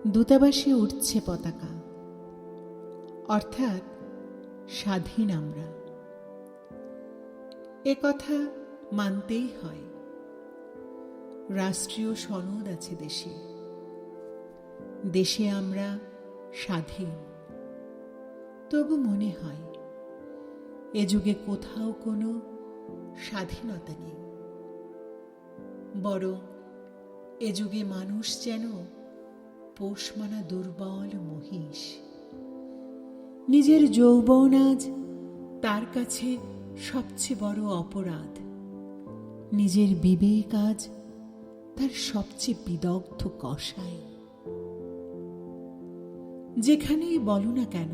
দূতাবাসে উঠছে পতাকা, অর্থাৎ স্বাধীন আমরা। এ কথা মানতেই হয়। রাষ্ট্রীয় সনদ আছে দেশে, দেশে আমরা স্বাধীন। তবু মনে হয় এ যুগে কোথাও কোনো স্বাধীনতা নেই, বরং এ যুগে মানুষ যেন পোষমানা দুর্বল মহিষ। নিজের যৌবন আজ তার কাছে সবচেয়ে বড় অপরাধ, নিজের বিবেক আজ তার সবচেয়ে বিদগ্ধ কসাই। যেখানেই বলো না কেন,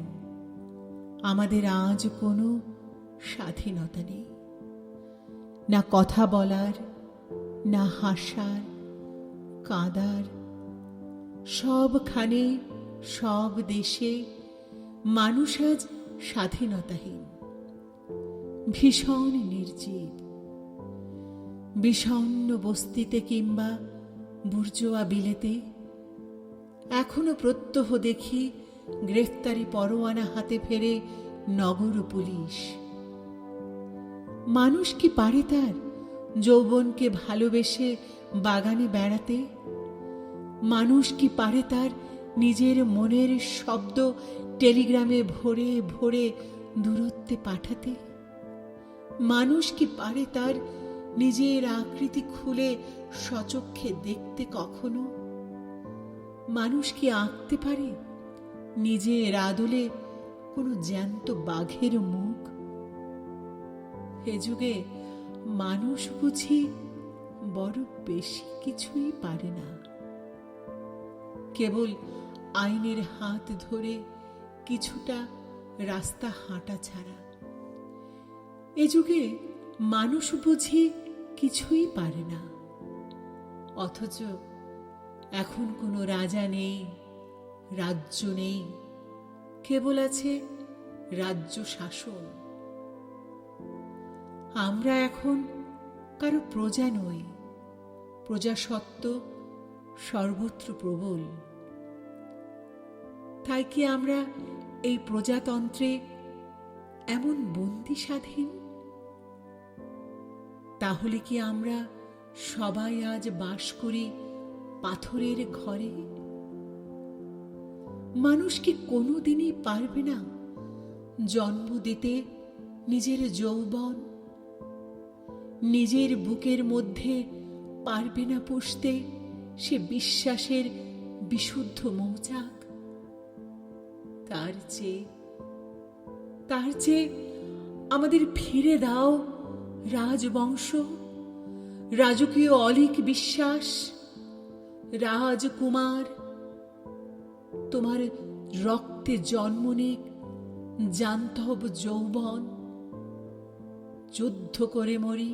আমাদের আজ কোনো স্বাধীনতা নেই, না কথা বলার, না হাসার, কাঁদার। সবখানে, সব দেশে মানুষ আজ স্বাধীনতাহীন, ভীষণ নির্জীব। বিষণ্ণ বস্তিতে কিংবা বুর্জোয়া বিলেতে এখনো প্রত্যহ দেখি গ্রেফতারি পরোয়ানা হাতে ফেরে নগর পুলিশ। মানুষ কি পারে তার যৌবনকে ভালোবেসে বাগানে বেড়াতে? মানুষ কি পারে তার নিজের মনের শব্দ টেলিগ্রামে ভরে ভরে দূরত্বে পাঠাতে? মানুষ কি পারে তার নিজের আকৃতি খুলে সচক্ষে দেখতে কখনো? মানুষ কি আঁকতে পারে নিজের আদলে কোনো জ্যান্ত বাঘের মুখ? এ যুগে মানুষ বুঝি বড় বেশি কিছুই পারে না, কেবল আইনের হাত ধরে কিছুটা রাস্তা হাঁটা ছাড়া। এ যুগে মানুষ বুঝি কিছুই পারে না, অথচ এখন কোনো রাজা নেই, রাজ্য নেই, কেবল আছে রাজ্য শাসন। আমরা এখন কারো প্রজা নই, প্রজাসত্ব সর্বত্র প্রবল। তাই কি আমরা এই প্রজাতন্ত্রে এমন বন্দি স্বাধীন? তাহলে কি আমরা সবাই আজ বাস করি পাথরের ঘরে? মানুষ কি কোনোদিনই পারবে না জন্ম দিতে নিজের যৌবন? নিজের বুকের মধ্যে পারবে না পুষতে সে বিশ্বাসের বিশুদ্ধ মৌচাক? তার চেয়ে আমাদের ফিরে দাও রাজবংশ, রাজকীয় অলীক বিশ্বাস। রাজকুমার, তোমার রক্তে জন্ম নিক জান্তব যৌবন। যুদ্ধ করে মরি,